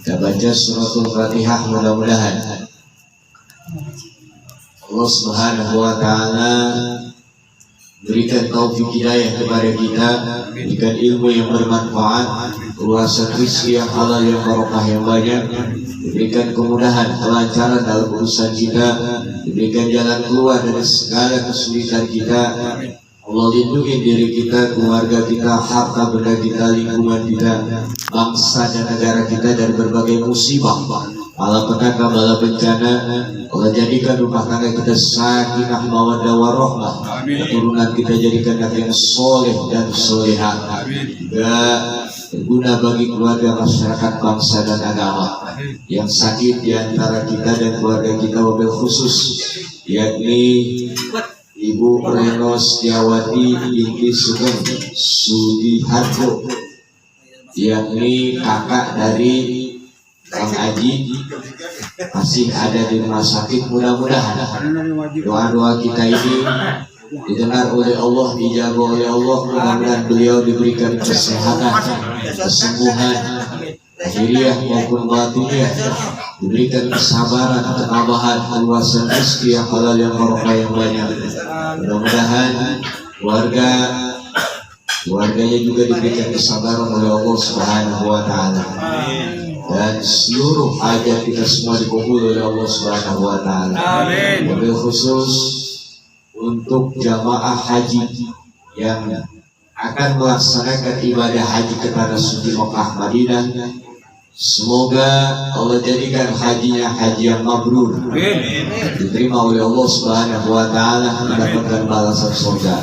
Kita baca suratul Fatihah, mudah-mudahan Allah Subhanahu wa Ta'ala berikan taufik hidayah kepada kita, berikan ilmu yang bermanfaat, luasan rezeki yang halal, yang barokah, yang banyak, diberikan kemudahan, kelancaran dalam urusan kita, diberikan jalan keluar dari segala kesulitan kita. Allah lindungi diri kita, keluarga kita, harta benda kita, lingkungan kita, bangsa dan negara kita dari berbagai musibah, malapetaka, bala bencana. Allah jadikan rumah tangga kita sakinah mawaddah warahmah, keturunan kita jadikan yang soleh dan soleha, juga berguna bagi keluarga, masyarakat, bangsa dan agama. Yang sakit di antara kita dan keluarga kita wabil khusus, yakni Ibu Reno Setiawati binti Sugeng Sudiharjo, yakni kakak dari Kang Aji, masih ada di rumah sakit. Mudah-mudahan doa-doa kita ini didengar oleh Allah, dijaga oleh Allah. Mudah-mudahan beliau diberikan kesehatan, kesembuhan lahiriah maupun batiniah, diberikan kesabaran, ketabahan, keluasan rezeki yang halal, yang barokah, yang banyak. Mudah-mudahan keluarganya juga diberikan kesabaran oleh Allah Subhanahu wa Ta'ala, dan seluruh hajat kita semua dikabul oleh Allah Subhanahu wa Ta'ala. Wabil khusus untuk jamaah haji yang akan melaksanakan ibadah haji ke tanah suci Mekah Madinah, semoga Allah jadikan hajinya haji yang mabrur, diterima oleh Allah Subhanahu wa Ta'ala, mendapatkan balasan surga.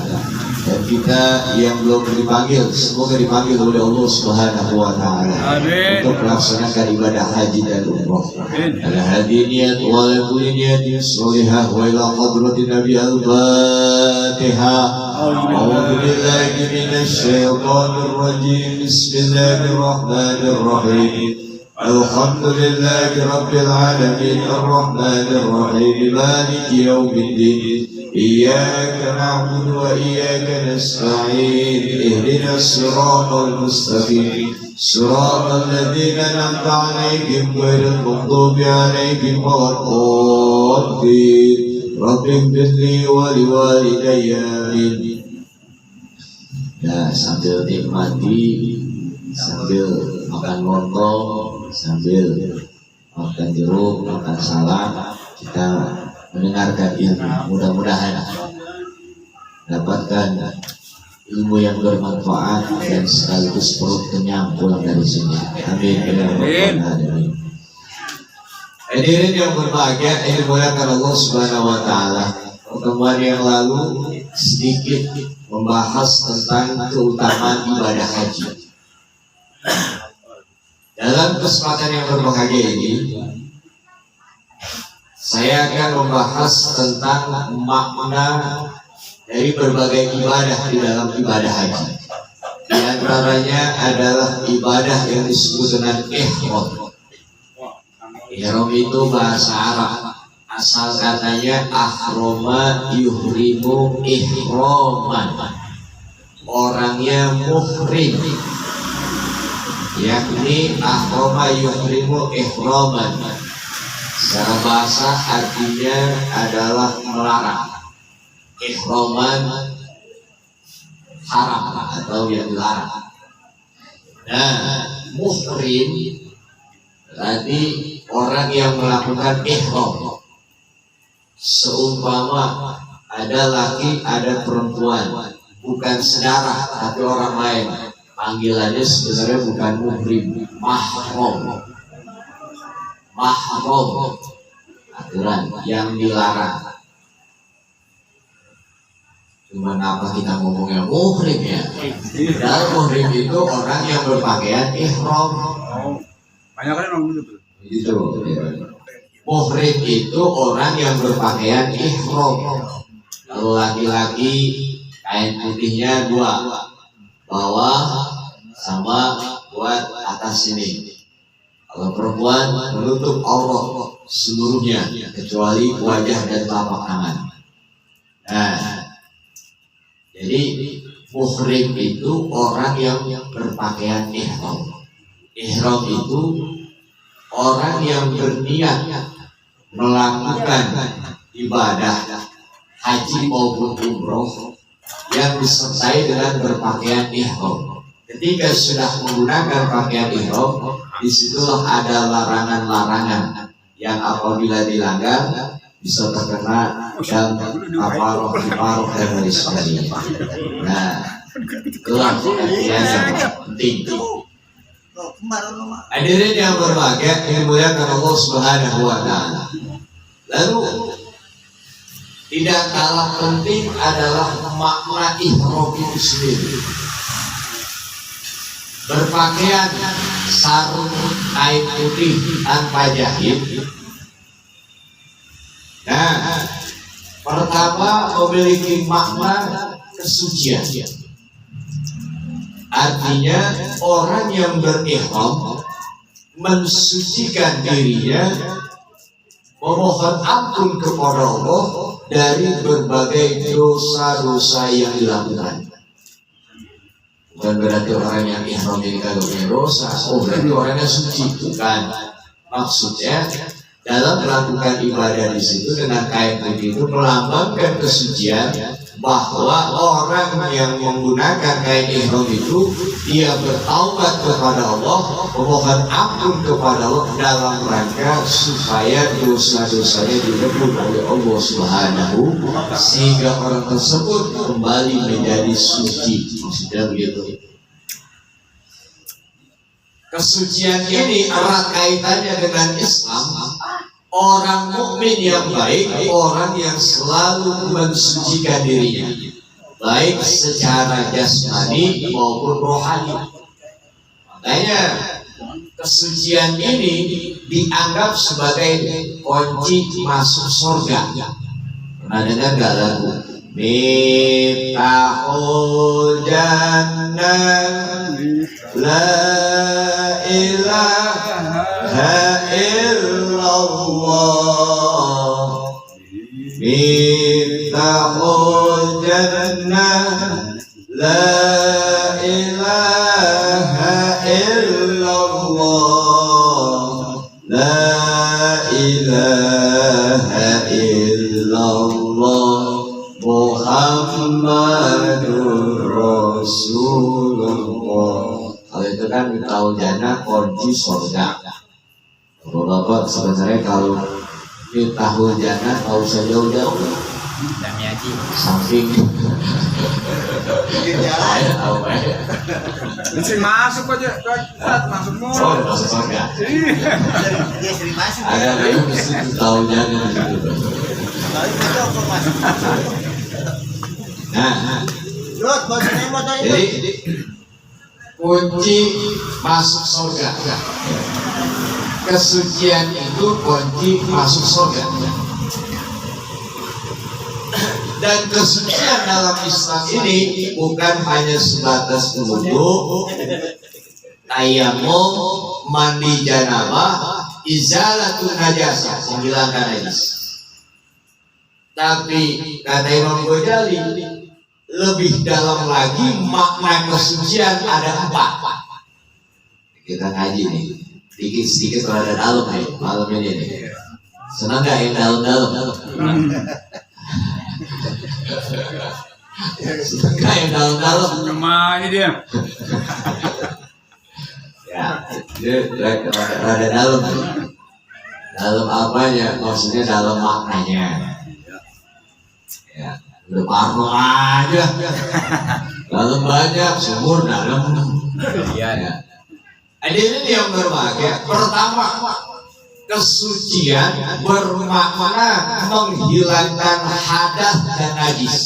Dan kita yang belum dipanggil, semoga dipanggil oleh Allah Subhanahu wa Ta'ala untuk melaksanakan ibadah haji dan umrah. Ala hadiniyat wa ala kulli niyatin sholihah wa ila hadratin Nabi al-Fatihah. A'udzu billahi minasy syaithanir rajim. Bismillahirrahmanirrahim. Alhamdulillahi rabbil alamin arrahmanir rahim maliki yaumiddin. Iyyaka na'budu wa iyyaka nasta'in. Ihdinas siratal mustaqim. Siratal ladzina an'amta 'alaihim ghairil maghdubi 'alaihim waladdallin. Rabbighfirli wa liwalidayya. Amin. Ya, sambil nikmati, sambil makan lontong, sambil makan jeruk, makan salad, kita mendengarkan ilmu. Mudah-mudahan dapatkan ilmu yang bermanfaat dan sekaligus perut kenyang pulang dari sini. Amin. Amin. Hadirin yang berbahagia, ini dimuliakan Allah Subhanahu wa Ta'ala. Pertemuan yang lalu sedikit membahas tentang keutamaan ibadah haji. Dalam kesempatan yang berbahagia ini, saya akan membahas tentang makna dari berbagai ibadah di dalam ibadah haji. Di antaranya adalah ibadah yang disebut dengan ihram. Ihram itu bahasa Arab, asal katanya ahroma yuhrimu ihraman, orangnya muhrim, yakni ahroma yuhrimu ihraman. Secara bahasa artinya adalah melarang. Ihraman haram atau yang dilarang. Nah, muhrim berarti orang yang melakukan ihram. Seumpama ada laki, ada perempuan, bukan saudara tapi orang lain, panggilannya sebenarnya bukan muhrim, mahram. Mahram, aturan yang dilarang. Cuma apa kita ngomongnya muhrim ya? Padahal muhrim itu orang yang berpakaian ihram. Banyak kan orang begitu. Itu. Muhrim itu orang yang berpakaian ihram. Kalau laki-laki kain putihnya dua, bawah sama buat atas sini. Kalau perempuan menutup aurat seluruhnya kecuali wajah dan telapak tangan. Nah, jadi muhrim itu orang yang berpakaian ihram. Ihram itu orang yang berniat melakukan ibadah haji maupun umroh yang disertai dengan berpakaian ihram. Ketika sudah menggunakan pakaian ihram, disitulah ada larangan-larangan yang apabila dilanggar bisa terkena dan kafaroh dan lain sebagainya. Nah, itulah pengertian yang penting. Hadirin yang berbahagia, dimuliakan Allah Subhanahu wa Ta'ala. Lalu tidak kalah penting adalah makna ihram itu sendiri. Berpakaian sarung kain putih tanpa jahit. Nah, pertama memiliki makna kesucian. Artinya orang yang berihram mensucikan dirinya, memohon ampun kepada Allah dari berbagai dosa-dosa yang dilakukan. Bukan berarti orang yang ihram jadi kagak punya dosa. Oh, berarti orangnya suci. Bukan. Maksudnya dalam melakukan ibadah di situ dengan kain putih itu melambangkan kesucian, bahwa orang yang menggunakan kain ihram itu dia bertaubat kepada Allah, memohon ampun kepada Allah dalam rangka supaya dosa-dosanya diampuni oleh Allah Subhanahu, sehingga orang tersebut kembali menjadi suci. Maksudnya begitu. Kesucian ini erat kaitannya dengan Islam. Orang mukmin yang baik, orang yang selalu mensucikan dirinya, baik secara jasmani maupun rohani. Makanya kesucian ini dianggap sebagai kunci masuk surga. Pernah dengar gak lagu? Miftahul jannah la ilaha illallah, miftahul jannah la ilaha illallah, la ilaha illallah Muhammadur Rasulullah. Kalau itu kan tahu jannah kunci surga. Bapak sebenarnya kalau tahu jannah tahu saja jauh-jauh. Samping. Saya tahu ya. Bisa masuk aja, masuk mulu. Oh, masuk surga. Dia sering masuk. Ada yang mesti tahu jannah gitu. Nah, jadi kunci masuk surga. Kesucian itu kunci masuk surga. Dan kesucian dalam Islam ini bukan hanya sebatas wudhu, tayamum, mandi janabah, izalatun najasah, menghilangkan najis. Tapi kata Imam Ghazali, lebih dalam lagi makna kesucian ada 4. Kita ngaji nih, sedikit rada dalam nih malam ini nih. Senang gak yang dalam-dalam? Senang gak yang dalam-dalam? Kemana dia? Ya, dia rada dalam nih. Dalam apanya? Maksudnya dalam maknanya. Ya, udah parno aja. Dalam banyak, sumur dalam. Iya. Hadirin yang berbahagia, pertama kesucian bermakna menghilangkan hadas dan najis.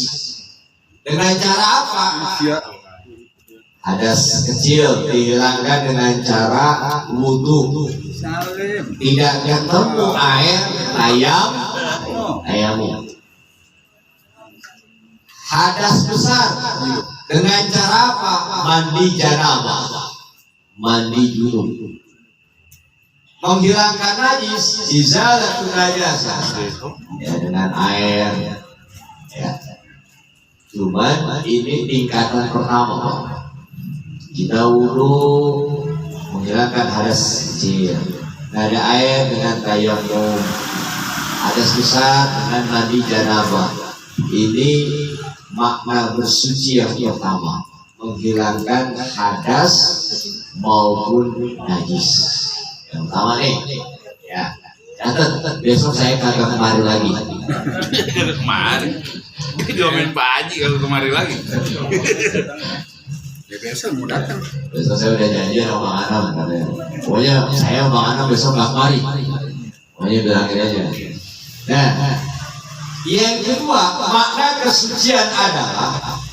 Dengan cara apa? Hadas kecil dihilangkan dengan cara wudhu. Tidak ketemu air, tayammum. Hadas besar dengan cara apa? Mandi janabah, mandi junub. Menghilangkan najis, izalatun najasah, ya dengan air. Ya. Cuman ini tingkatan pertama. Kita wudhu menghilangkan hadas kecil. nggak ada air dengan tayamum, ada sisa dengan mandi janabah. Ini makna bersuci yang pertama, menghilangkan hadas maupun najis. Yang pertama nih, ya. Catat, besok saya kagak kemari lagi. Kemarin, diomelin Pak Haji kalau kemari lagi. Ya biasa mau datang. Besok saya udah janji sama Bang Anam katanya. Pokoknya saya sama Bang Anam besok nggak kemari. Pokoknya bilangin aja. Nah, yang kedua, makna kesucian adalah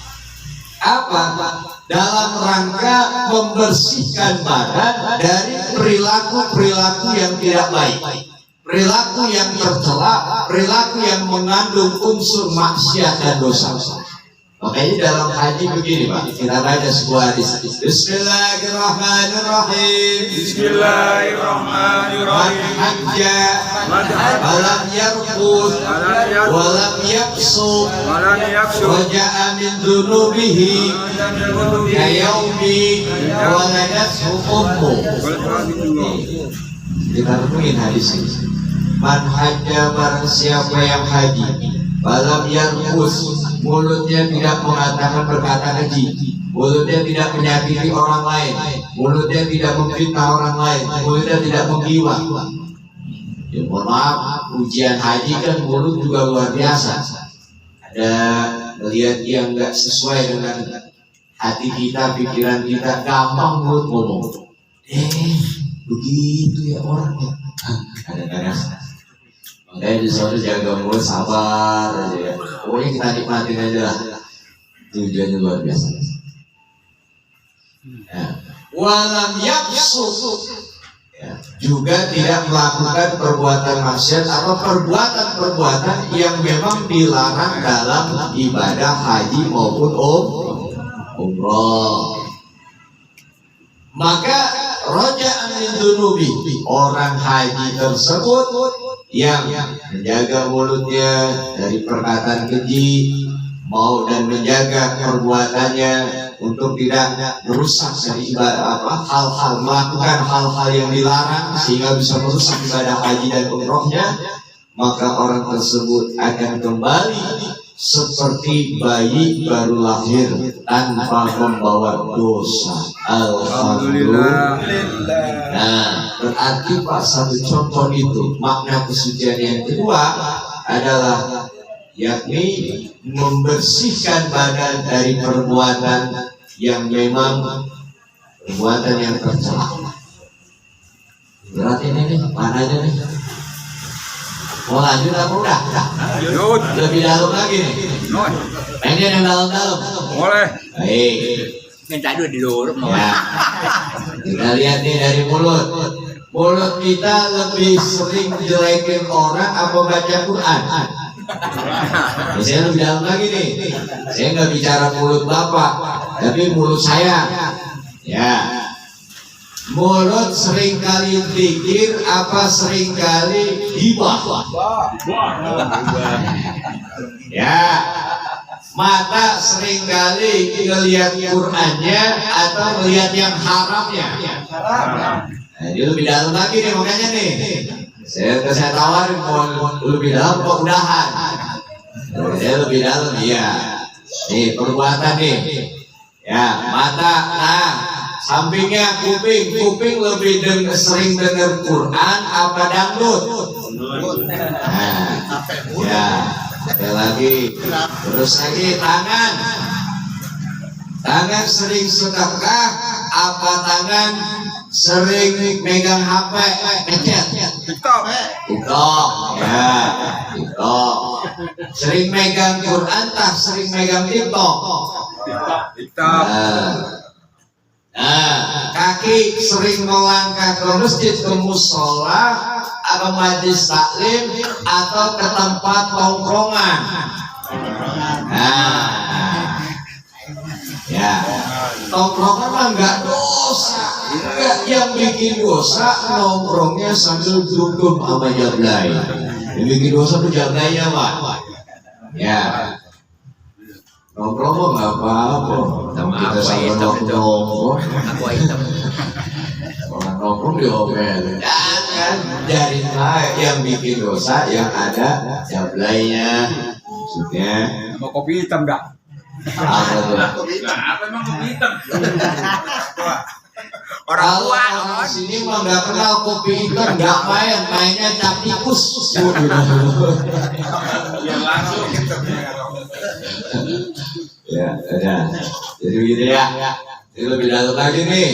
apa? Dalam rangka membersihkan badan dari perilaku-perilaku yang tidak baik, perilaku yang tercela, perilaku yang mengandung unsur maksiat dan dosa. Makanya dalam haji begini Pak, kita baca sebuah hadis. Bismillahirrahmanirrahim. Bismillahirrahmanirrahim. Hajja walam yarqud walam yaqsum waja'a min dunubihi kayaumi waladathu ummu. Kita renungin hadis ini. Man hajja, barang siapa yang haji, walam yarqud, mulutnya tidak mengatakan perkataan keji, mulutnya tidak menyakiti orang lain, mulutnya tidak memfitnah orang lain, mulutnya tidak menggibah. Ya mohon maaf, ujian haji kan mulut juga luar biasa. Ada melihat yang nggak sesuai dengan hati kita, pikiran kita, gampang mulut ngomong. Begitu ya orangnya. Kadang-kadang. Makanya disuruh jaga mulut, sabar aja ya. Pokoknya kita nikmatin aja lah. Tujuannya luar biasa. Ya. Walam yaksu, ya. Juga tidak melakukan perbuatan maksiat atau perbuatan-perbuatan yang memang dilarang dalam ibadah haji maupun umroh. Maka roja'an min dunubi, orang haji tersebut yang menjaga mulutnya dari perkataan keji, mau dan menjaga perbuatannya untuk tidak merusak dari ibadah hal-hal, melakukan hal-hal yang dilarang sehingga bisa merusak ibadah haji dan umrohnya, maka orang tersebut akan kembali seperti bayi baru lahir tanpa membawa dosa. Alhamdulillah. Nah, berarti Pak, satu contoh itu makna kesucian yang kedua adalah yakni membersihkan badan dari perbuatan yang memang perbuatan yang tercela. Berarti ini nih, mananya nih? Mau lanjut apa udah? Lanjut. Lebih dalam lagi nih. Pengen yang dalam-dalam. Boleh. Baik. Minta dulu di luar. Ya. Kita lihat nih dari mulut. Mulut kita lebih sering jelekin orang apa baca Quran? Saya lebih dalam lagi nih. Saya nggak bicara mulut bapak, tapi mulut saya. Ya. Mulut seringkali zikir apa seringkali ghibah? Ya. Mata seringkali ngelihat Qur'annya atau melihat yang haramnya. Nah, dia lebih dalam lagi nih, makanya nih. Saya tawarin mau lebih dalam kok udahan. Saya lebih dalam, iya. Nih perbuatan nih. Ya, mata, nah. Sampingnya kuping lebih sering dengar Quran apa dangdut? Nah, ya, sekali lagi, terus lagi tangan sering sedekah apa tangan sering megang HP, ngechat? TikTok, ya, TikTok. Sering megang Quran tak sering megang TikTok? Nah, kaki sering melangkah ke masjid, ke musola, atau majlis taklim, atau ke tempat tongkrongan. Nah, ya, tongkrongan mah nggak dosa, nggak, yang bikin dosa nongkrongnya sambil duduk sama jablay. Yang bikin dosa tuh jablaynya Pak. Ya. Nongkrong mah nggak apa-apa, kita sama nongkrong. Aku hitam. Orang nongkrong diomelin. Jangan, Jadi yang bikin dosa yang ada jablainya, maksudnya Mau kopi hitam enggak? apa tuh? Nah, apa emang kopi hitam? Orang Kalau tua orang sini mah nggak kenal kopi hitam, nggak mainnya cap tikus. Ya langsung. Ya, ada. Jadi begini ya. Ini lebih dalam lagi nih.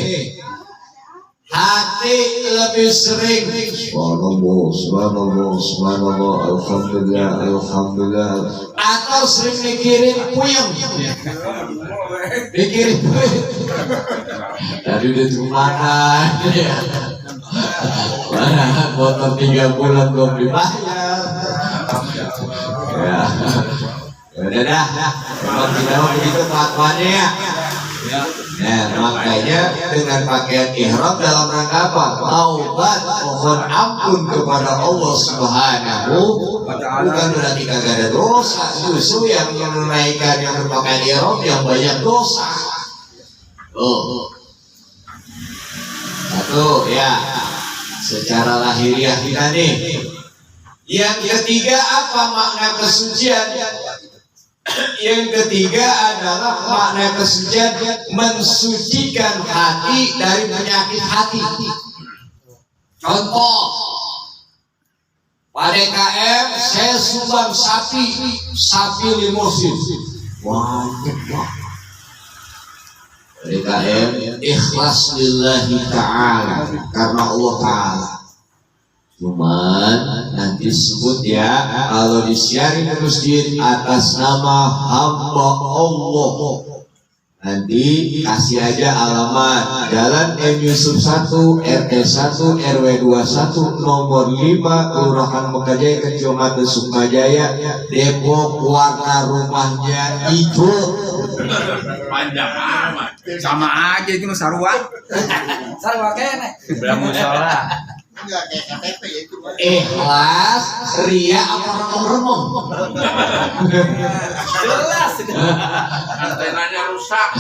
Hati lebih sering subhanallah, subhanallah, subhanallah, alhamdulillah, alhamdulillah, atau sering mikirin puyeng, mikirin puyeng. Tadi udah mana ya? Mana motor 3 bulan belum dibayar. Ya, udah dah. Memang tidak begitu kelakuannya ya. Nah, makanya dengan pakaian ihram dalam rangka apa? Taubat, mohon ampun kepada Allah Subhanahu. Bukan berarti kagak ada dosa. Justru yang menunaikan yang berpakaian ihram yang banyak dosa. Oh, satu ya, secara lahiriah kita nih. Yang ketiga apa makna kesucian? Yang ketiga adalah makna kesucian mensucikan hati dari penyakit hati. Contoh, pada KM saya sumbang sapi limusin. Wajib lah. Pada KM ikhlas lillahi ta'ala, karena Allah Ta'ala. Cuman nanti sebut ya, kalau disiarin di masjid atas nama hamba Allah, nanti kasih aja alamat Jalan M Yusuf 1 RT 1 RW 21 nomor 5 Kelurahan Mekajaya Kecamatan Sukmajaya Depok. Warna rumahnya hijau. Panjang amat. Sama aja itu sarua. Sarua kene. Bangun sholat. Enggak kayak KTP ya itu. Ikhlas, ria apa remong-remong? Jelas. Antenanya rusak.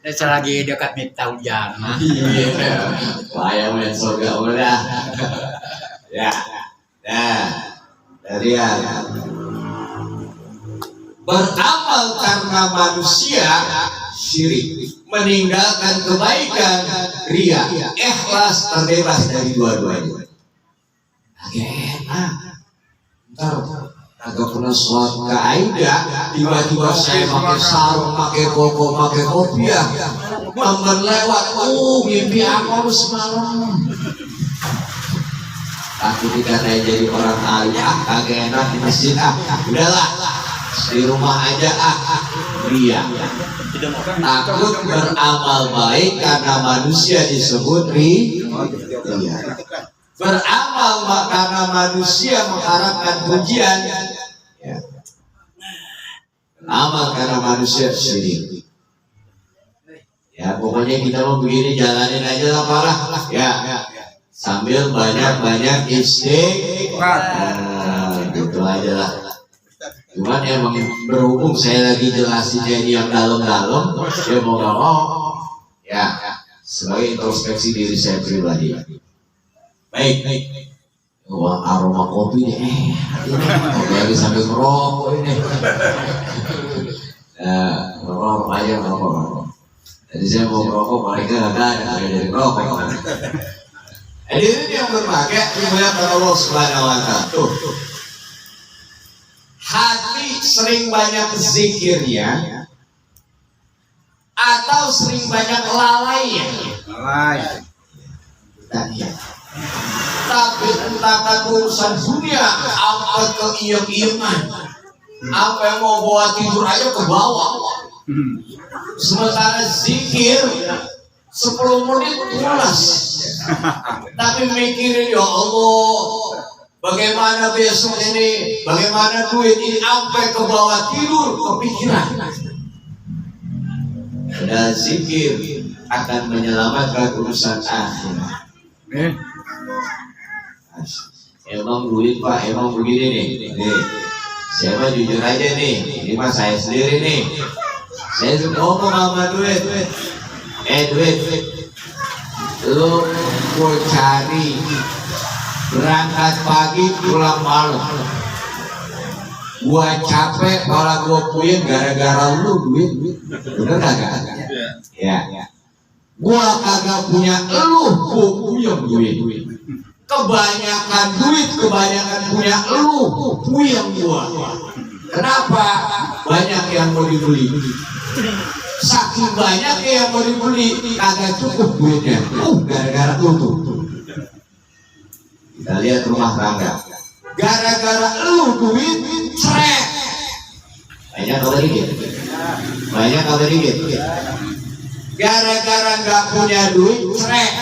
Selagi dekat Miftah Jannah. Iya, bayang men surga udah. Ya, nah, lihat. Beramal karena manusia syirik, meninggalkan kebaikan ria, ikhlas terbebas dari dua-duanya. Enak. Ntar agak pernah sholat ke Aida, tiba-tiba saya pakai sarung, pakai koko, pakai kopiah, teman lewat, mimpi apa lu semalam? Aku dikatain jadi orang alim, kagak enak di masjid, udahlah, di rumah aja, ria. Takut beramal baik karena manusia disebut ria. Beramal karena manusia mengharapkan pujian, ya. Amal karena manusia syirik. Ya pokoknya kita mau begini, jalanin aja lah parah, ya. Sambil banyak-banyak istighfar, gitu aja lah. Cuman emang berhubung saya lagi jelasinnya ini yang dalam-dalam, ya mau gak mau, ya sebagai introspeksi diri saya pribadi. Baik. Wah, aroma kopi nih. Kopi lagi sambil ngerokok ini. Nah, ngerokok aja ngerokok. Jadi saya mau ngerokok, mereka nggak ada dari ngerokok. Jadi ini yang berbahagia dimuliakan Allah Subhanahu Wa Taala. Tuh. Hati sering banyak zikirnya atau sering banyak lalainya. Lalai. Tapi tentang urusan dunia, apa keiyem-iyeman, apa yang mau bawa tidur aja ke bawah. Sementara zikir 10 menit pulas, tapi mikirin ya Allah, bagaimana besok ini, bagaimana duit ini, sampai ke bawah tidur kepikiran. Dan zikir akan menyelamatkan urusan akhirat. Emang duit Pak, emang begini nih. Saya mah jujur aja nih, ini mah saya sendiri nih. Saya ngomong sama duit. Duit, lu gue cari berangkat pagi pulang malam, gue capek malah gue puyeng gara-gara lu duit, bener kagak? Ya, gue kagak punya lu, gue puyeng duit. Kebanyakan duit, kebanyakan punya lu, puyeng gue. Kenapa? Banyak yang mau dibeli. Saking banyak yang mau dibeli, kagak cukup duitnya. Gara-gara tuh. Kita lihat rumah tangga. Gara-gara lu duit, cerek. Banyak apa dikit? Banyak apa dikit? Gara-gara nggak punya duit, cerek.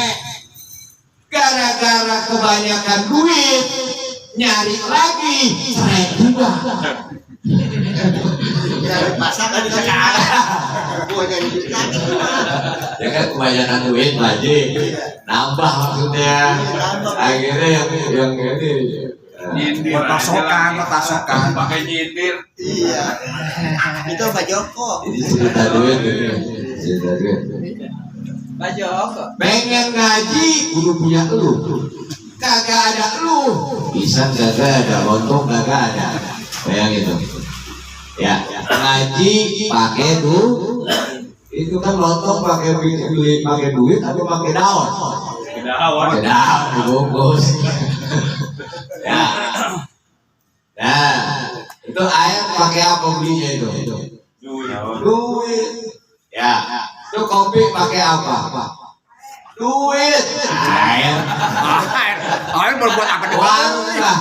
Gara-gara kebanyakan duit, nyari lagi, cerek juga. Dari pasangan sekarang. Gua jadi duit lagi. Ya kan kebanyakan duit lagi, nambah maksudnya. Akhirnya yang ini. Nyindir Buat pasokan. Pakai nyindir. Iya. Itu Pak Joko. Jadi cerita duit ini. Cerita duit. Pak Joko. Pengen ngaji, kudu punya lu. Kagak ada lu. Pisang kagak ada, lontong kagak ada. Bayangin tuh. Ya, ngaji pakai duit. Itu kan lontong pakai duit tapi pakai daun. Pakai daun dibungkus. Ya. Nah, itu air pakai apa belinya itu? Duit. Ya. Itu kopi pakai apa? Duit. Air. Air berbuat apa di Warung lah.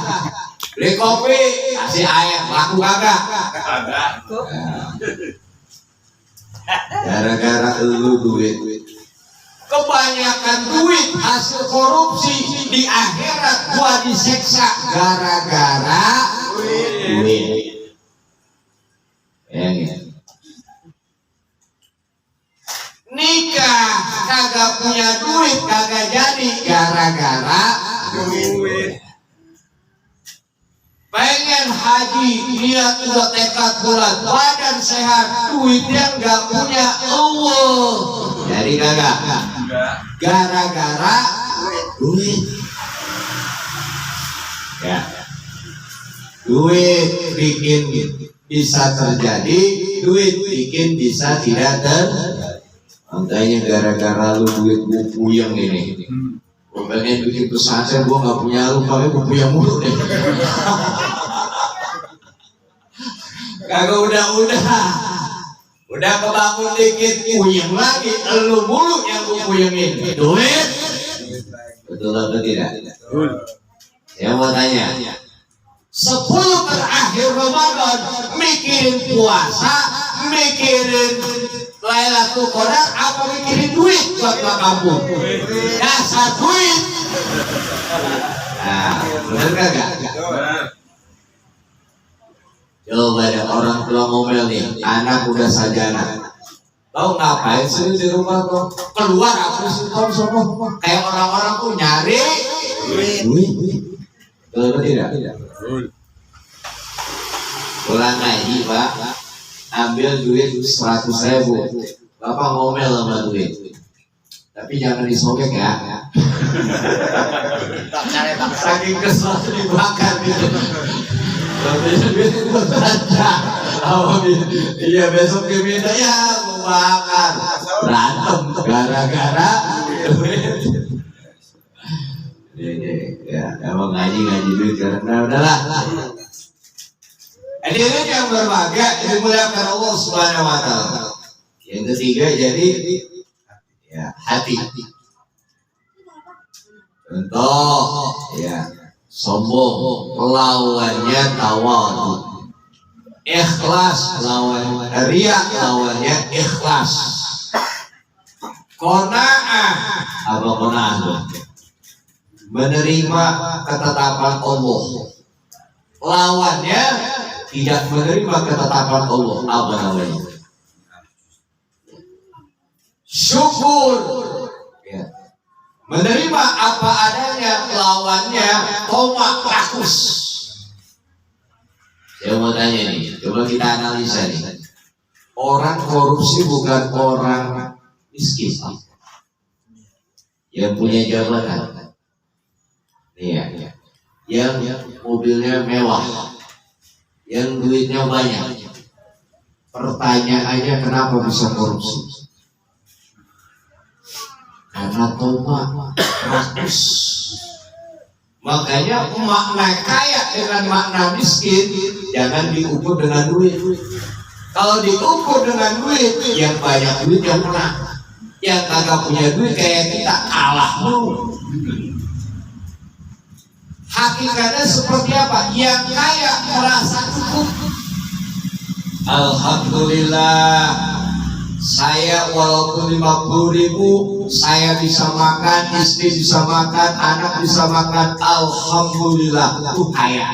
Beli kopi, kasih air, laku kagak? Gara-gara lu duit. Kebanyakan duit hasil korupsi, di akhirat gua diseksa gara-gara duit. Nikah kagak punya duit, kagak jadi gara-gara duit. Pengen haji, niat udah tekad bulat, badan sehat, duitnya nggak punya, jadi kagak. Gara-gara duit. Ya, duit bikin bisa terjadi, duit bikin bisa tidak terjadi. Makanya gara-gara lu duit buku yang ini. Gue pengen bikin pesantren, gue gak punya lu, paling gue punya mulu deh. Kagak udah kebangun dikit, puyeng lagi, lu mulu yang gue puyengin. Duit, betul atau tidak? Saya mau tanya, 10 terakhir Ramadan, mikirin puasa, mikirin Lailatul Qadar, apa mikirin duit buat kampung? Dasar duit. Nah, bener kagak? Coba ada orang tua ngomel nih, anak udah sarjana. Tahu ngapain sih di rumah kok? Keluar apa sih kamu sono? Kayak orang-orang tuh nyari duit. Betul tidak? Pulang ngaji Pak, ambil duit 100.000. Bapak ngomel sama duit. Tapi jangan disobek ya. Saking kesel dibakar gitu. Iya besok dia minta ya mau bakar. Berantem gara-gara duit. Ya emang ngaji duit karena udahlah. Ini yang berbahagia dimuliakan Allah Subhanahu wa taala. Yang ketiga jadi ya hati. Contoh ya sombong lawannya tawadu. Ikhlas lawan riya lawannya ikhlas. Qanaah apa qanaah? Menerima ketetapan Allah. Lawannya tidak menerima ketetapan Allah, apa namanya? Syukur. Ya. Menerima apa adanya, lawannya tomak rakus. Saya mau tanya nih, coba kita analisa nih. Orang korupsi bukan orang miskin. yang punya jabatan, iya, yang mobilnya mewah, yang duitnya banyak. Pertanyaannya kenapa bisa korupsi? Karena tobat rakus. Makanya makna kaya dengan makna miskin jangan diukur dengan duit. Kalau diukur dengan duit, yang banyak duit yang menang. Yang kagak punya duit kayak kita kalah dulu. Hakikatnya seperti apa? Yang kaya merasa cukup. Alhamdulillah, saya walaupun 50.000 saya bisa makan, istri bisa makan, anak bisa makan. Alhamdulillah, itu kaya.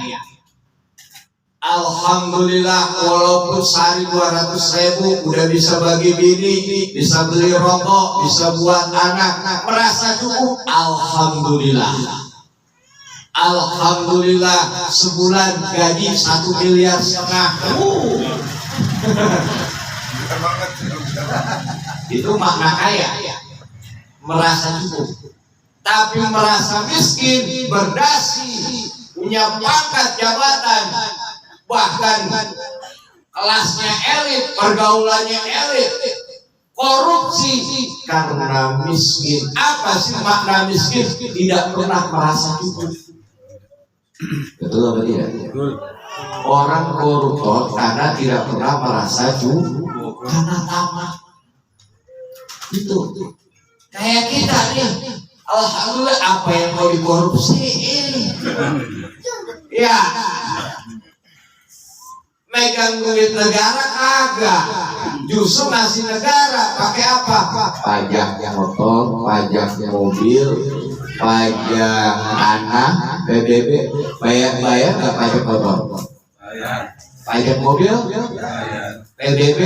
Alhamdulillah, walaupun sehari 200.000 udah bisa bagi bini, bisa beli rokok, bisa buat anak, merasa cukup. Alhamdulillah. Alhamdulillah, sebulan gaji 1,5 miliar. Itu makna kaya, merasa cukup. Tapi merasa miskin, berdasi, punya pangkat jabatan, bahkan kelasnya elit, pergaulannya elit, korupsi karena miskin. Apa sih makna miskin? Tidak pernah merasa cukup. Betul apa tidak? Orang koruptor karena tidak pernah merasa cukup, karena tamak. Itu kayak kita nih, alhamdulillah apa yang mau dikorupsiin? Ya, megang duit negara kagak, justru ngasih negara pakai apa? Pajak motor, pajak mobil, pajak tanah, PBB, bayar nggak pajak motor? Pajak mobil, PBB,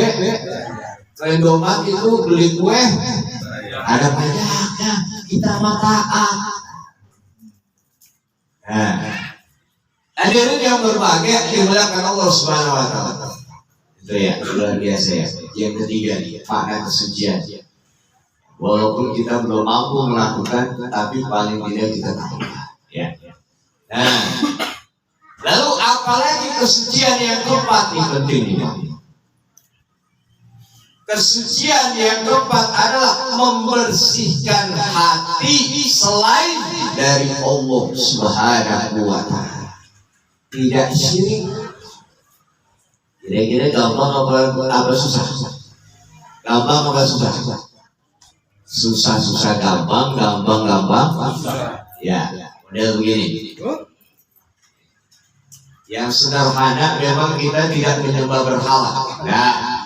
Indomaret itu beli kue, ada pajaknya, kita mah taat. Nah, hadirin yang berbahagia dimuliakan Allah Subhanahu wa taala. Itu ya, luar biasa ya. Yang ketiga nih, makna kesucian. Walaupun kita belum mampu melakukan, tapi paling tidak kita tahu. Ya. Nah, lalu apalagi kesucian yang keempat ini penting nih. Kesucian yang keempat adalah membersihkan hati selain dari Allah Subhanahu wa taala. Tidak syirik. Kira-kira gampang apa susah? Gampang apa susah? Susah gampang. Ya, model begini. Yang sederhana memang kita tidak menyembah berhala. Nah,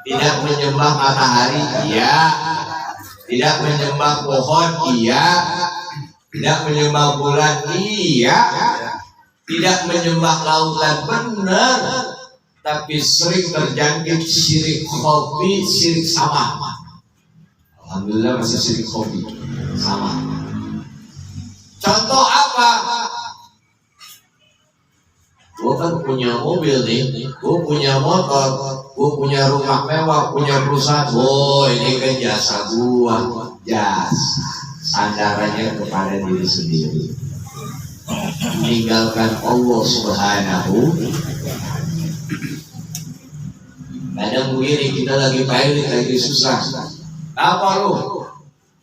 tidak menyembah matahari, iya. Tidak menyembah pohon, iya. Tidak menyembah bulan, iya. Tidak menyembah lautan, benar. Tapi sering terjangkit syirik khofi, syirik sama. Alhamdulillah masih syirik khofi, sama. Contoh apa? Gue kan punya mobil nih, gue punya motor, gue punya rumah mewah, punya perusahaan. Oh, ini kan jasa gua, jasa. Sandarannya kepada diri sendiri. Meninggalkan Allah Subhanahu. Kadang begini, kita lagi pilot, lagi susah. Apa lu?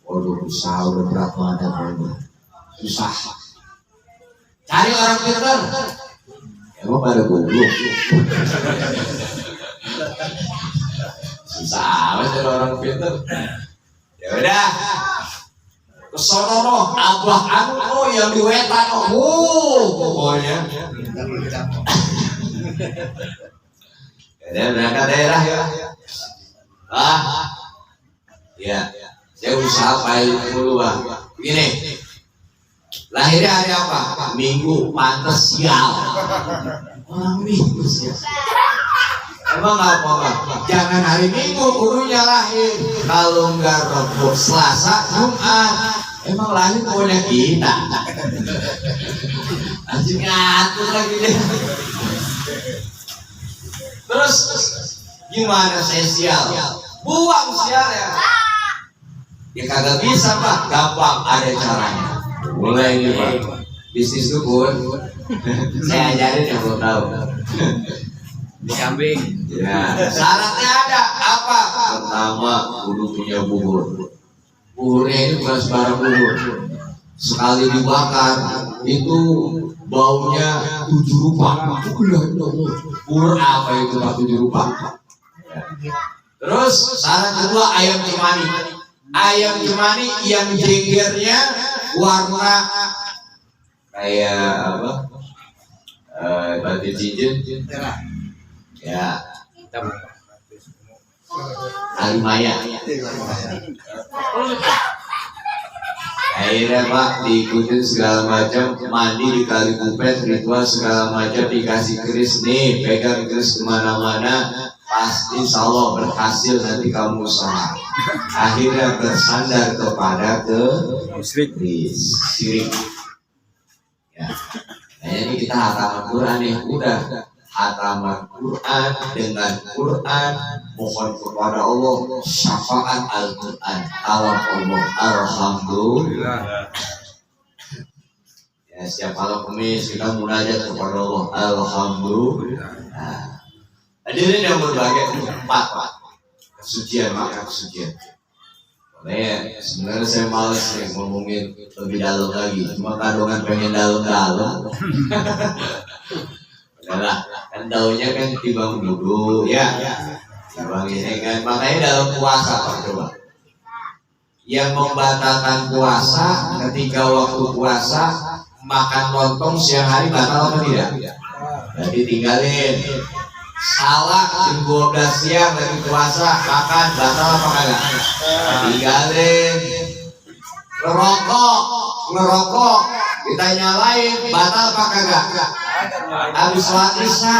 Waduh, usaha udah berat banget, susah. Cari orang pintar. Emang pada goblok. Susah amat jadi orang pintar. Ya udah, kesono noh, abah anu yang di wetan pokoknya. Ya berangkat daerah ya. Ya, saya usaha pilot dulu bang. Begini. Lahirnya hari apa? Minggu, pantes sial. Orang Minggu sial. Emang apa bang? Jangan hari Minggu gurunya lahir. Kalau enggak Rabu, Selasa, Jumat. Emang lahir punya kita. Anjing ngatur lagi deh. Terus gimana saya sial? Buang sial ya. Ya kagak bisa Pak, gampang ada caranya. Mulai ini Pak, bisnis dukun. Saya ajarin yang belum tahu. Di kambing. Ya, syaratnya ada apa? Pertama, kudu punya bubur. Buburnya ini bukan sembarang bubur. Sekali dibakar itu baunya 7 rupa. Bubur apa itu Pak 7 rupa? Terus syarat kedua ayam cemani. Ayam cemani yang jenggernya warna kayak apa? Batu cincin. Ya. Alimaya. Akhirnya Pak diikutin segala macam, mandi di kali kupet, ritual segala macam, dikasih keris nih, pegang keris kemana-mana, pasti insya Allah berhasil nanti kamu usaha. Akhirnya bersandar kepada syirik. Ya. Nah ini kita hataman Quran nih, udah hataman Quran dengan Quran, mohon kepada Allah syafaat Al-Quran, alam Allah, alhamdulillah. Ya setiap malam Kamis kita munajat kepada Allah, alhamdulillah. Hadirin yang berbahagia, 4 Pak, kesucian, makna kesucian. Makanya sebenarnya saya malas nih ngomongin lebih dalam lagi, cuma kandungan pengen dalam-dalam. Udah kan daunnya kan timbang duduk ya, timbang ini kan, makanya dalam puasa Pak coba. Yang membatalkan puasa ketika waktu puasa makan lontong siang hari batal apa tidak? Jadi tinggalin. Salah jam 12 siang lagi puasa makan batal apa kagak? Tinggalin. Ngerokok kita nyalain batal apa kagak? Habis sholat isya.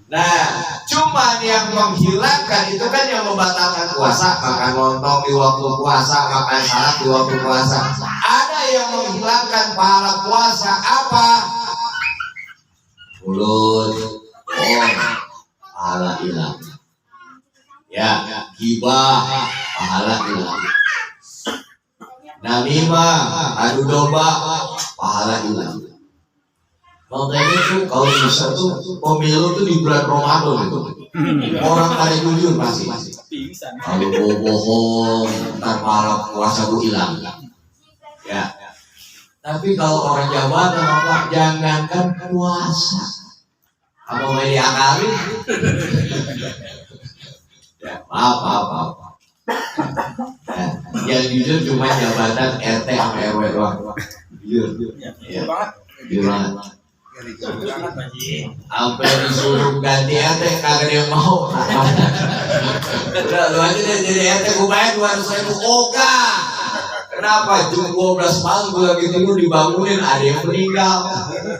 Nah, cuman yang menghilangkan itu kan yang membatalkan puasa, makan lontong di waktu puasa, makan salad di waktu puasa. Ada yang menghilangkan pahala puasa apa? Mulut, pahala hilang. Ya, gibah, pahala hilang. Namimah, adu domba, pahala hilang. Makanya tuh kalau bisa tuh pemilu tuh di bulan Ramadan itu orang pada jujur pasti. Kalau bohong, ntar pahala puasa tuh hilang. Ya. Tapi kalau orang jabatan apa? Jangankan puasa, apa mau diakalin? Ya, maaf. Yang jujur cuma jabatan RT sama RW doang. Jujur. Ya. Jujur banget. Sampai disuruh ganti RT kagak ada yang mau. Udah lu aja deh jadi RT, gue bayar 200.000 oga. Kenapa? Jam 12 malam gue lagi tidur dibangunin, ada yang meninggal,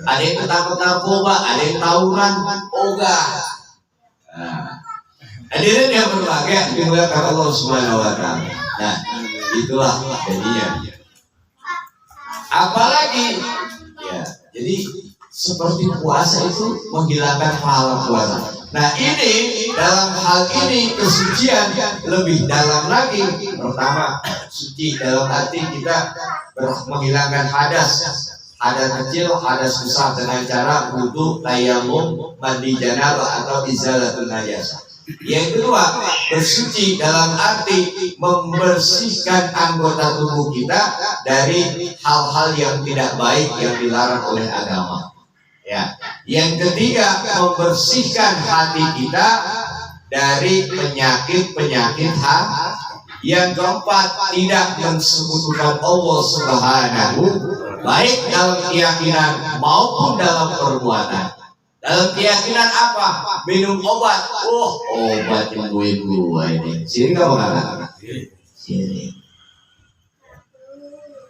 ada yang ketangkep narkoba, ada yang tawuran, oga. Hadirin yang berbahagia dimuliakan Allah Subhanahu wa taala. Nah, itulah jadinya. Apalagi ya, jadi seperti puasa itu menghilangkan pahala puasa. Nah, ini dalam hal ini kesucian lebih dalam lagi. Pertama, suci dalam arti kita menghilangkan hadas kecil, hadas besar dengan cara wudu, tayamum, mandi janabah atau izalatul najasah. Yang kedua, bersuci dalam arti membersihkan anggota tubuh kita dari hal-hal yang tidak baik yang dilarang oleh agama. Ya. Yang ketiga, membersihkan hati kita dari penyakit-penyakit hati. Yang keempat, tidak mensekutukan Allah Subhanahu, baik dalam keyakinan maupun dalam perbuatan. Dalam keyakinan apa? Minum obat. Obat nyembuhin gua ini. Sini nggak bakal? Sini.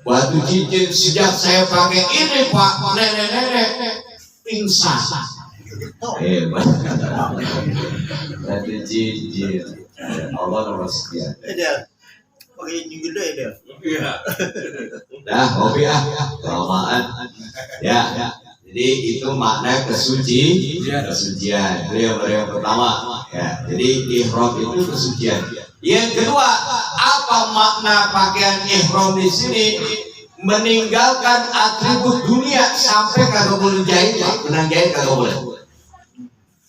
Batu cincin sejak saya pakai ini Pak, nenek pingsan. Hebat. Batu cincin. Allah nomor sekian. Pakai gede deh. Dah, kopi kelamaan. Ya. Jadi itu makna kesucian. Itu yang pertama. Ya, jadi ihram itu kesucian. Yang kedua, apa makna pakaian ihram di sini? Meninggalkan atribut dunia sampai kagak boleh jahit, benang jahit kagak boleh.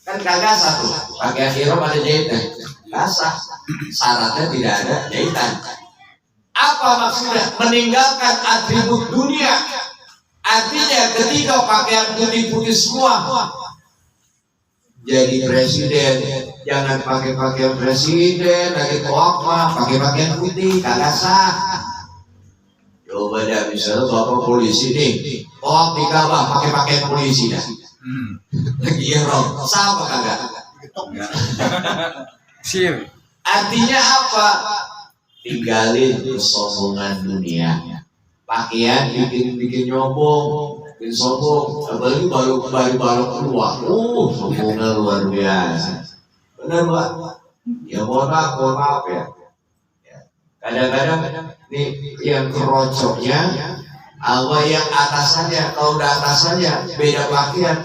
Kan kagak satu, pakaian ihram ada jahitan, basah. Syaratnya tidak ada jahitan. Apa maksudnya? Meninggalkan atribut dunia. Artinya ketika pakaian putih-putih semua, jadi presiden jangan pakai pakaian presiden, lagi apa pakai pakaian putih, kagak sah. Coba dah misalnya bapak polisi nih, oh di Ka'bah pakai pakaian polisi dah, lagi ihram, sah apa kagak? Sir. Artinya apa? Tinggalin kesombongan dunia. Pakaian bikin nyombong, bikin sombong. Apalagi baru keluar, sombongnya luar biasa. Benar Pak? Ya mohon maaf ya. Kadang-kadang nih yang kerocoknya, apa yang atasannya, kalau udah atasannya beda pakaian,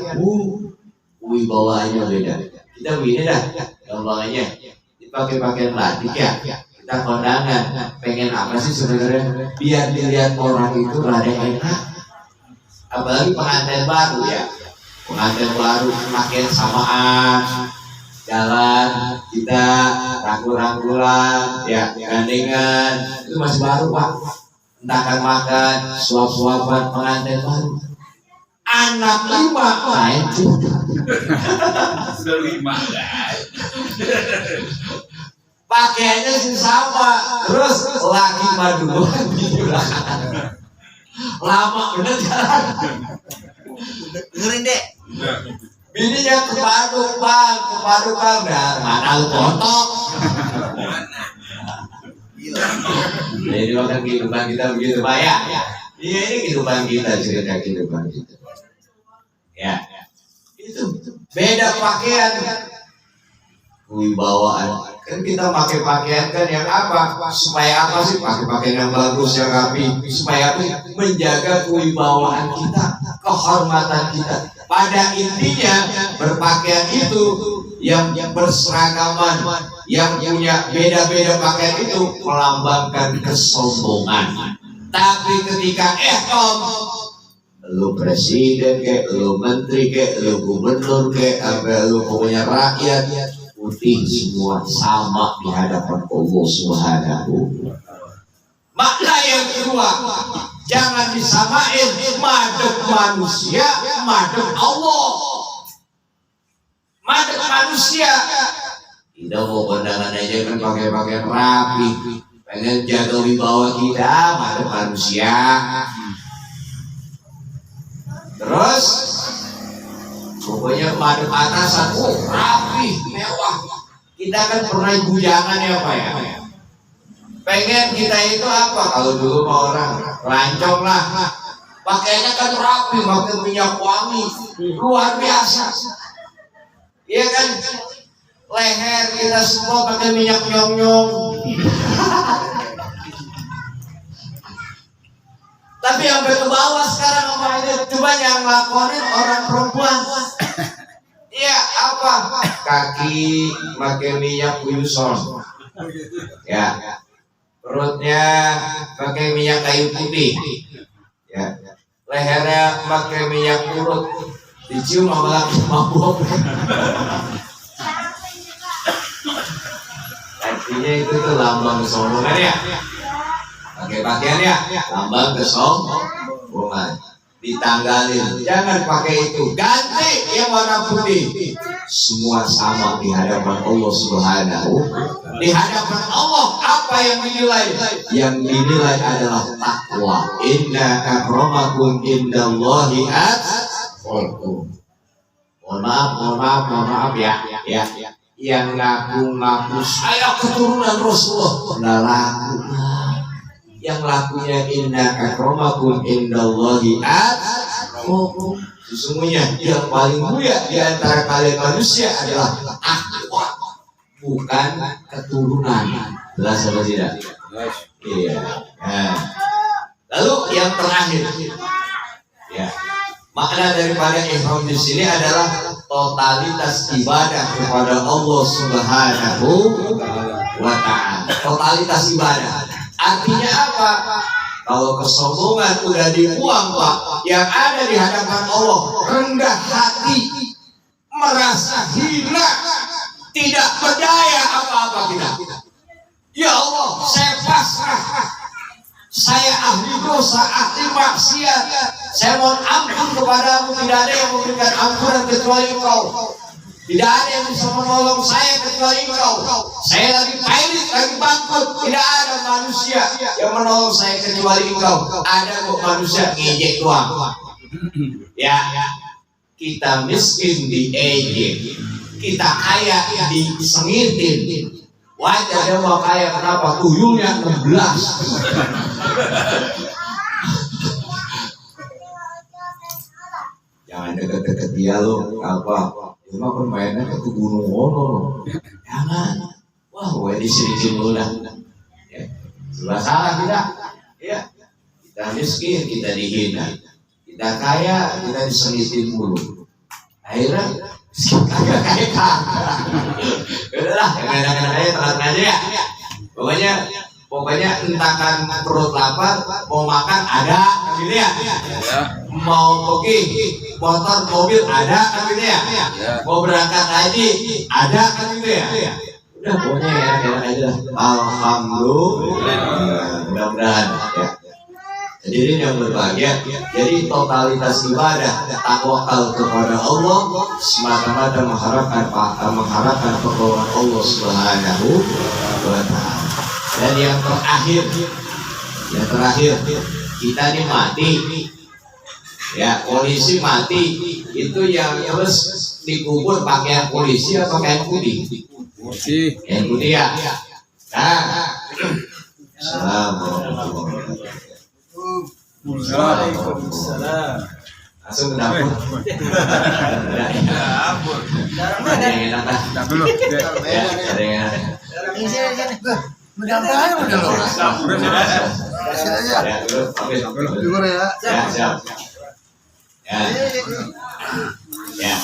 wibawaannya beda. Kita begini dah, gampangannya dipakai pakaian batik ya. Kita kondangan, pengen apa sih sebenarnya? Biar dilihat orang itu rada enak. Apalagi pengantin baru ya, pengantin baru pakaian samaan, jalan kita rangkul-rangkulan, ya gandengan, itu masih baru Pak. Entahkan makan, suap-suapan pengantin baru. Anak 5 main juga. 5 Pakaiannya sih sama, terus laki madu lama bener jalan. Dengerin dek. Bininya kepadu bang, dah mana lu kotok. Jadi makan kehidupan kita begitu Pak ya. Iya ini kehidupan kita, cerita kehidupan kita. Ya, itu beda pakaian, wibawaan. Kan kita pakai pakaian kan yang apa? Supaya apa sih? Pakai pakaian yang bagus, yang rapi. Supaya apa? Menjaga kewibawaan kita, kehormatan kita. Pada intinya berpakaian itu yang berseragaman, yang punya beda-beda pakaian itu melambangkan kesombongan. Tapi ketika lu presiden kayak, lu menteri kayak, lu gubernur kayak, apa lu pokoknya rakyat putih semua sama di hadapan Allah Subhanahu. Makna yang kedua, jangan disamain madep manusia, madep Allah. Madep manusia, kita mau kondangan aja kan pakai pakaian rapi, pengen jaga wibawa kita, madep manusia. Terus pokoknya madep atasan, rapi, mewah. Kita kan pernah bujangan ya Pak ya. Pengen kita itu apa? Kalau dulu mau orang lancong lah, pakainya kan rapi, pakai minyak wangi, luar biasa. Iya kan? Leher kita semua pakai minyak nyong-nyong. Tapi sampai ke bawah sekarang apa ini? Coba yang lakonin orang perempuan. Iya apa? Kaki pakai minyak Wilson. Ya. Perutnya pakai minyak kayu putih. Ya. Lehernya pakai minyak urut. Dicium sama laki mabuk. Artinya itu tuh lambang kesombongan ya. Pakai pakaiannya lambang kesombongan. Ditanggalin, jangan pakai itu, ganti yang warna putih. Semua sama di hadapan Allah Subhanahu. Di hadapan Allah apa yang dinilai? Yang dinilai adalah takwa. Inna akramakum indallahi atqakum. Mohon maaf ya. Yang ngaku saya keturunan Rasulullah nggak laku. Yang lakunya inna akramakum indallahi atqakum. Sesungguhnya yang paling mulia di antara kalian manusia adalah takwa, bukan keturunan. Jelas apa tidak? Iya. Nah. Lalu yang terakhir, ya, makna daripada ihram di sini adalah totalitas ibadah kepada Allah Subhanahu wa ta'ala. Totalitas ibadah artinya apa? Kalau kesombongan udah dibuang Pak, yang ada di hadapan Allah rendah hati, merasa hina, tidak berdaya apa-apa kita. Ya Allah, saya pasrah, saya ahli dosa, ahli maksiat, saya mohon ampun kepadamu. Tidak ada yang memberikan ampunan kecuali Engkau. Tidak ada yang bisa menolong saya kecuali Engkau. Saya lagi pailit, lagi bangkrut. Tidak ada manusia yang menolong saya kecuali Engkau. Ada kok manusia ngejek doang. Ya, kita miskin diejek, kita kaya disengitin. Wajar dia mau kaya, kenapa? Tuyulnya 16. Jangan deket-deket dia lo, apa? Cuma permainan ke Gunung Wono. Jangan. Wah, gue di sini dulu lah. Ya. Sudah salah tidak? Ya. Kita miskin, kita dihina. Kita kaya, kita disengitin mulu. Akhirnya kaya. Udahlah, kadang-kadang aja telat aja ya. Pokoknya entahkan perut lapar, mau makan ada, gitu ya. Mau pergi motor mobil ada, gitu ya. Mau berangkat haji ada, gitu ya. Udah pokoknya enak-enak aja. Alhamdulillah. Mudah-mudahan ya. Hadirin yang berbahagia, jadi totalitas ibadah tawakal kepada Allah semata-mata mengharapkan pertolongan Allah Subhanahu wa ta'ala. Dan yang terakhir kita ini mati, ya polisi mati itu yang terus dikubur pakaian polisi atau kain putih? Kain putih ya. Nah, Assalamualaikum. Waalaikumsalam. Langsung ke dapur. Dapur. Ada yang enak lah. Dulu. Ya, ada yang enak. Mudah-mudahan udah loh. Ya, dulu. Oke. Syukur ya. Ya, siap. Ya,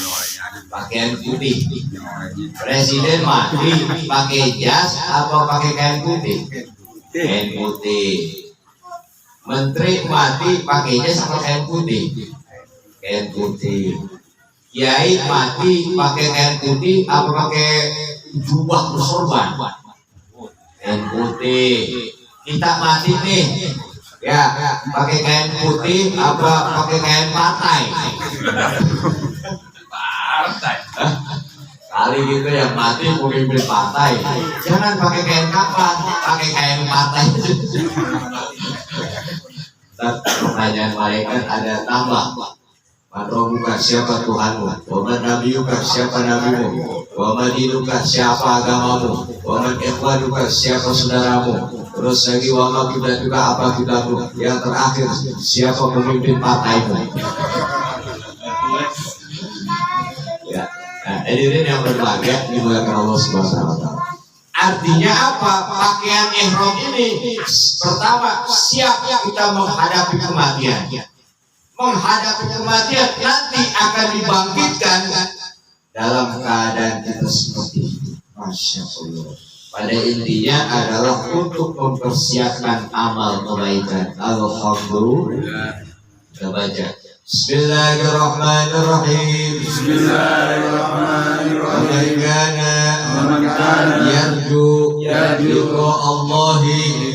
pakaian putih. Presiden mati pakai jas apa pakai kain putih? Kain putih. Menteri mati pakainya sama kain putih. Kain putih. Kiai mati pakai kain putih apa pakai jubah bersorban? Kain putih. Kita mati nih, ya pakai kain putih apa pakai kain partai? Kali gitu yang mati pemimpin partai, jangan pakai kain kapan, pakai kain partai. Pertanyaan malaikat ada tambah. Madrobuka siapa Tuhanmu? Waman nabiyuka siapa nabimu? Waman dinuka siapa agamamu? Waman ikhwanuka siapa saudaramu? Terus lagi waman kita juga apa kiblatmu? Yang terakhir siapa pemimpin partaimu? Ya, nah, hadirin yang berbahagia dimuliakan Allah Subhanahu wa ta'ala. Artinya apa? Pakaian ihram ini pertama siap kita menghadapi kematian. Menghadapi kematian nanti akan dibangkitkan dalam keadaan kita seperti ini. Masya Allah. Pada intinya adalah untuk mempersiapkan amal kebaikan. Alhamdulillah. Kita baca. Bismillahirrahmanirrahim. Bismillahirrahmanirrahim. Man kana yarju Allahi.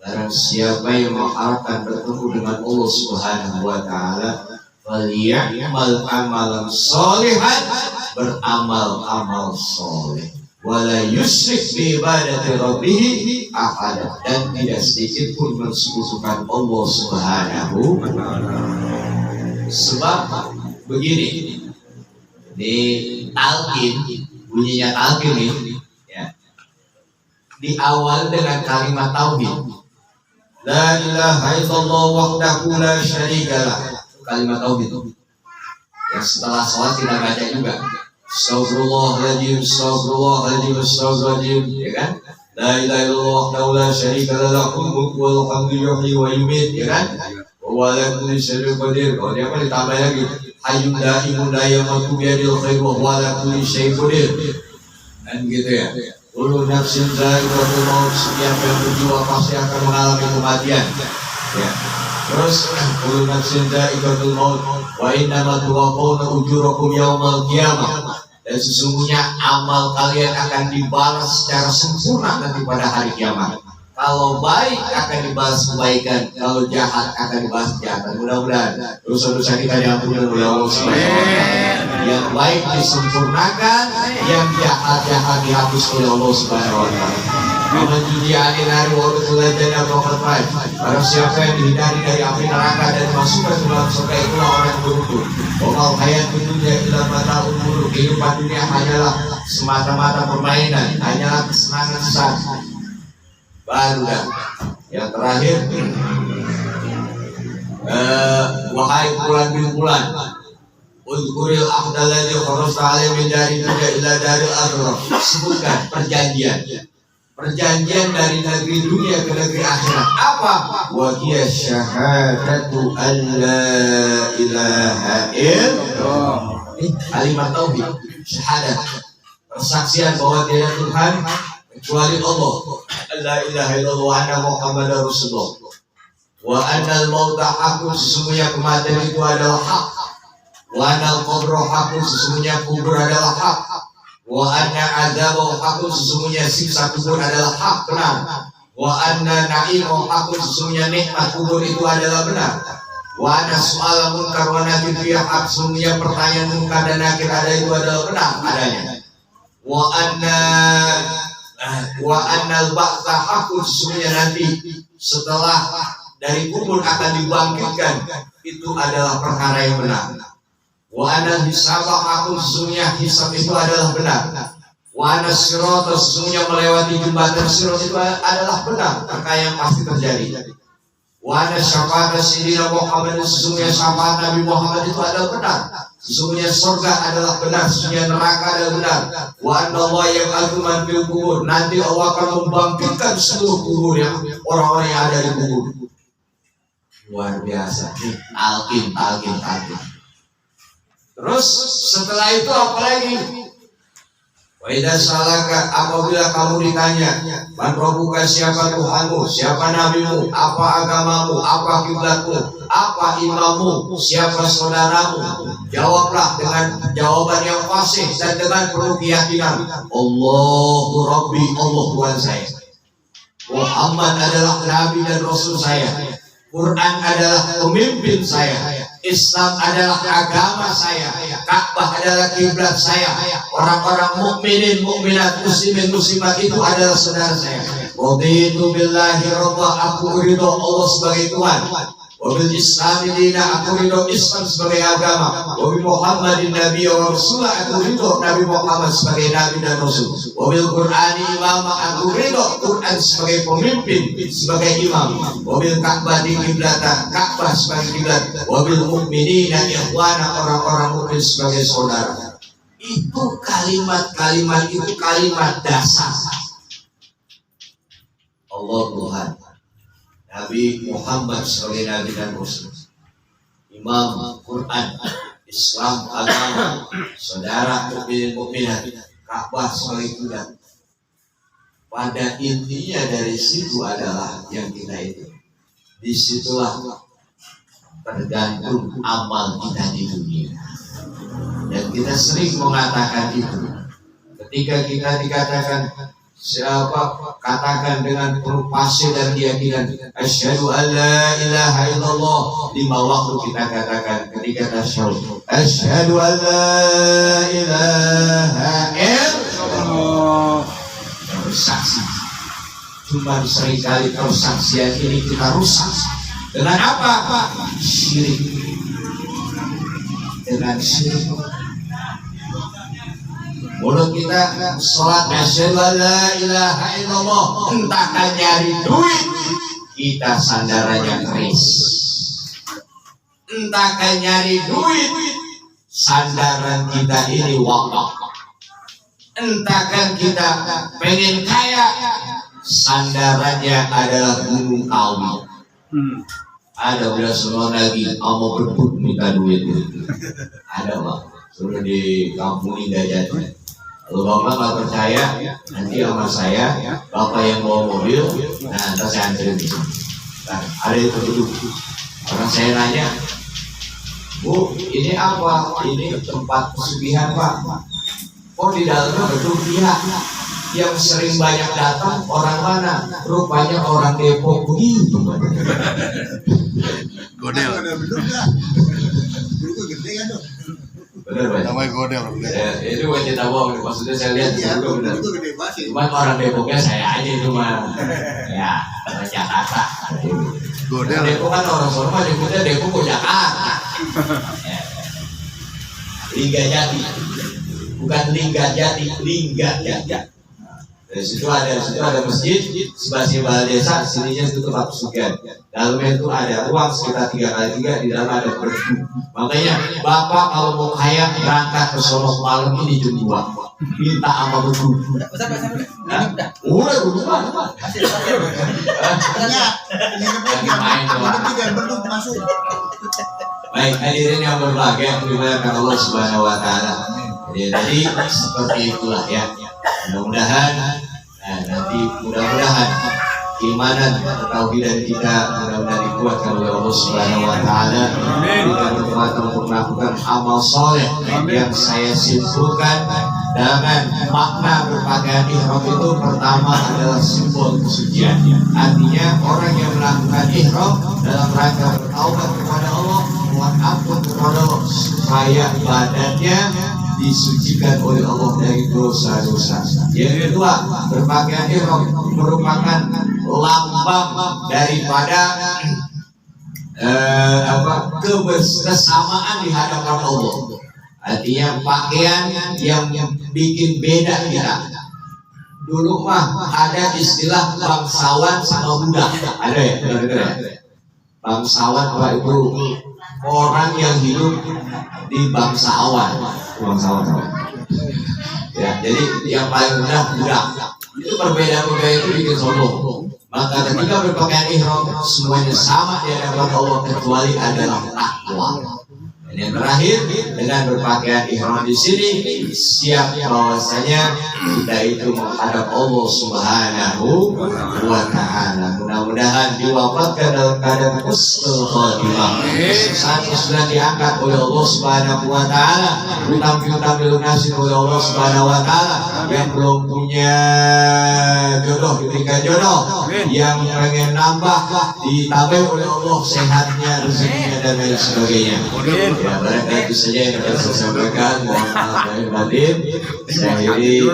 Barang siapa yang mengharapkan bertemu dengan Allah Subhanahu wa ta'ala, falyamal amalan sholihan, beramal amal soleh, wala yusyrik bi ibadati rabbih ahada, dan tidak sedikit pun mensekutukan Allah Subhanahu wa ta'ala. Sebab begini, di talqin, bunyinya talqin ini ya, di awal dengan kalimat tauhid, la ilaha illallah wahdahu la syarikalah, kalimat tauhid itu yang setelah sholat kita baca juga astagfirullahaladzim, astagfirullahaladzim, astagfirullahaladzim, ya kan? La ilaha illallah wahdahu la syarikalah, lahul mulku wa yuhyi wa yumiit, ya kan? Wa ala kulli syai'in qadir. Kalau dia apa ditambah lagi hayyun daimun la yamutu biyadil khair wa huwa ala kulli syai'in qadir. Dan gitu ya. Kullu nafsin dha'iqatul maut, setiap yang berjiwa pasti akan mengalami kematian. Ya. Terus kullu nafsin dha'iqatul maut wa innama tuwaffawna ujurakum yaumal qiyamah. Dan sesungguhnya amal kalian akan dibalas secara sempurna nanti pada hari kiamat. Kalau baik akan dibalas kebaikan, kalau jahat akan dibalas kejahatan. Mudah-mudahan dosa-dosa kita diampuni oleh Allah Subhanahu wa Ta'ala. Yang baik disempurnakan, yang jahat dihapus oleh Allah Subhanahu wa Ta'ala. Namun judiani nari wa udkhulajana faqad faz. Barang siapa yang dihindari dari api neraka dan masukkan ke dalam surga, itulah orang yang beruntung. Wa hayatud dunya illa mata'ul ghurur. Kehidupan dunia hanyalah semata-mata permainan, hanyalah kesenangan sesaat. Baru dah. Yang terakhir, wahai bulan, udhkuril ahda alladhi kharajta alaihi min dari dunya ila daril akhirah. Sebutkan perjanjian dari negeri dunia ke negeri akhirat. Apa? Wa hiya syahadatu an la ilaha illallah. Kalimat tauhid, syahadat, persaksian bahwa tiada Tuhan kecuali Allah. La ilaha illallah wa anna Muhammadar Rasulullah. Wa annal mauta haqqun, sesungguhnya kematian itu adalah hak. Wa annal qabra haqqun, sesungguhnya kubur adalah hak. Wa anna adzabahu haqqun, sesungguhnya siksa kubur adalah hak, benar. Wa anna na'imahu haqqun, sesungguhnya nikmat kubur itu adalah benar. Wa anna su'ala munkar wa nakir fiha haq, sesungguhnya pertanyaan munkar dan nakir ada itu adalah benar adanya. Wa annal ba'tsa haqqun, sesungguhnya nanti setelah dari kubur akan dibangkitkan, itu adalah perkara yang benar. Wa annal hisaba haqqun, sesungguhnya hisab itu adalah benar. Wa annas sirata, sesungguhnya melewati jembatan sirat itu adalah benar, perkara yang pasti terjadi. Wa annas syafa'ata sayyidina Muhammad, sesungguhnya syafaat Nabi Muhammad itu adalah benar. Sesungguhnya surga adalah benar, sesungguhnya neraka adalah benar. Wa annallaha yab'atsu man fil qubur, nanti Allah akan membangkitkan seluruh kubur yang orang-orang yang ada di kubur. Luar biasa. Talqin. Terus setelah itu apa lagi? Wa idza salaka, apabila kamu ditanya, man rabbuka, siapa Tuhanmu, siapa nabimu, apa agamamu, apa kiblatmu, apa imammu, siapa saudaramu, jawablah dengan jawaban yang fasih dan dengan penuh keyakinan. Allahu Rabbi, Allah Tuhan saya. Muhammad adalah nabi dan rasul saya. Quran adalah pemimpin saya. Islam adalah agama saya. Ka'bah adalah kiblat saya. Orang-orang mukminin, mukminat, muslimin, muslimat itu adalah saudara saya. Raditu billahi rabba, aku ridho Allah sebagai Tuhan. Wabil Islam dina, aku ridho Islam sebagai agama. Wabil Muhammadin Nabi wa Rasulullah, aku ridho Nabi Muhammad sebagai Nabi dan Rasul. Wabil Qur'ani imama, aku ridho Quran sebagai pemimpin, sebagai imam. Wabil Ka'bah di kiblatan, Ka'bah sebagai kiblat. Wabil mu'minina ikhwana, orang-orang mukmin sebagai saudara. Itu kalimat-kalimat itu kalimat dasar. Allah Tuhan, Nabi Muhammad sebagai Nabi dan Rasul, Imam Quran, Islam agama, saudara mukmin mukminat, Ka'bah sebagai kiblat. Pada intinya dari situ adalah yang kita itu. Disitulah tergantung amal kita di dunia. Dan kita sering mengatakan itu. Ketika kita dikatakan siapa, katakan dengan penuh pasir dan keyakinan, asyhadu an la ilaha illallah. 5 waktu kita katakan ketika tasyahud, asyhadu an la ilaha illallah. Bersaksi. Cuma seringkali persaksian ini kita rusak dengan apa? Syirik. Dengan syirik. Mulut kita sholat asyhadu an la ilaha illallah, entahkan nyari duit, kita sandarannya keris. Entahkan nyari duit, sandaran kita ini wakaf. Entahkan kita pengen kaya, sandarannya adalah gunung kawi. ada udah semua lagi mau berebut minta duit ada Pak, sudah di kampung Indah Jati. Kalau bapak nggak percaya, nanti sama saya, bapak yang bawa mobil, nah nanti saya anterin di sini. Nah, ada itu duduk. Orang saya nanya, Bu, ini apa? Ini tempat pesugihan Pak. Oh di dalamnya betul pihak yang sering banyak datang orang mana? Rupanya orang Depok begitu. Godel. Dulu gede kan dong. Benar Pak. Namanya godel. Itu bukan cerita bohong. Maksudnya saya lihat Iya, dulu benar. itu gede banget. Cuman orang Depoknya saya aja itu mah. Ya, orang Jakarta. Godel. Depok kan orang Sorma nyebutnya Depok ke Jakarta. Ya. Liga Jati. Bukan Lingga Jati, Lingga Jati. Dari situ ada masjid, sebelah desa, sininya itu tempat pesugihan. Dalamnya itu ada ruang sekitar 3x3, di dalam ada berdu. Makanya Bapak kalau mau kaya berangkat ke Solo malam ini jam 2, minta sama berdu. Udah. Baik, hadirin yang berbahagia, dimuliakan Allah Subhanahu Wa Taala. Jadi seperti itulah ya. Mudah-mudahan, mudah-mudahan keimanan atau tauhidan kita mudah-mudahan dikuatkan oleh Allah Subhanahu Wa Taala. Kita berkekuatan untuk melakukan amal soleh yang saya simpulkan dengan makna berpakaian ihram itu pertama adalah simbol kesucian. Artinya orang yang melakukan ihram dalam rangka bertaubat kepada Allah, mohon ampun kepada Allah supaya badannya disucikan oleh Allah dari dosa-dosa. Yang kedua, berpakaian ihram merupakan lambang daripada kebersamaan di hadapan Allah. Artinya pakaian yang bikin beda kita. Dulu mah ada istilah bangsawan sama budak. Ada ya? Bangsawan apa itu? Orang yang hidup di bangsawan. Ya, jadi yang paling rendah budak. Itu perbedaan-perbedaan itu bikin sombong. Maka ketika berpakaian ihram semuanya sama di hadapan Allah kecuali adalah takwa. Dan yang terakhir, dengan berpakaian ihram di sini siap bahwasanya kita itu menghadap Allah Subhanahu Wa Taala. Mudah-mudahan diwafatkan dalam keadaan husnul khotimah. Saat sudah diangkat oleh Allah Subhanahu Wa Taala, utang-utang dilunasi oleh Allah Subhanahu Wa Taala. Yang belum punya jodoh diberikan jodoh, yang pengen nambah ditambah oleh Allah sehatnya, rezekinya dan lain sebagainya. Ya, barangkali itu saja yang dapat saya sampaikan. Mohon maaf lahir batin. Saya akhiri.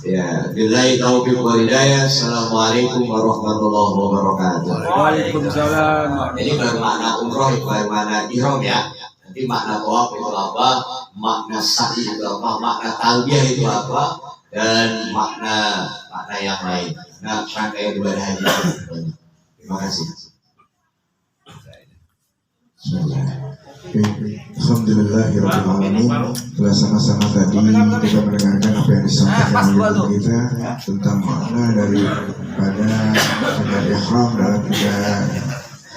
Ya, billahi taufiq wal hidayah. Assalamualaikum warahmatullahi wabarakatuh. Waalaikumsalam. Ini baru makna umroh, baru makna ihram ya. Nanti makna tawaf itu apa, makna sa'i itu apa, makna talbiyah itu apa, dan makna yang lain. Nah, rangkaian ibadah haji. Terima kasih. Alhamdulillahirrahmanirrahim. Telah sama-sama tadi kita mendengarkan apa yang disampaikan oleh guru kita tentang makna daripada pakaian ihram dalam kita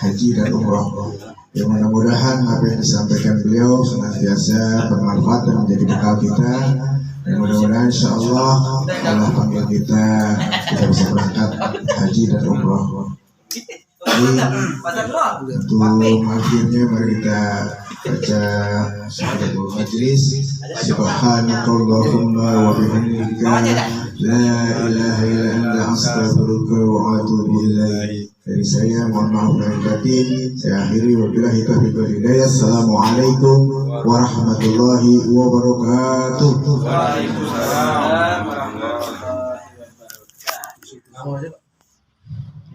haji dan umroh. Yang mudah-mudahan apa yang disampaikan beliau senantiasa bermanfaat dan menjadi bekal kita. Dan mudah-mudahan insya Allah Allah panggil kita bisa berangkat haji dan umroh. Untuk akhirnya mari kita baca syahadat majlis. Subhanakallahumma wa bihamdika la ilaha illa anta astaghfiruka wa atubu ilaik. Dari saya mohon maaf lahir batin. Saya akhiri wabillahi taufiq wal hidayah. Assalamualaikum warahmatullahi wabarakatuh. Waalaikumsalam warahmatullahi wabarakatuh.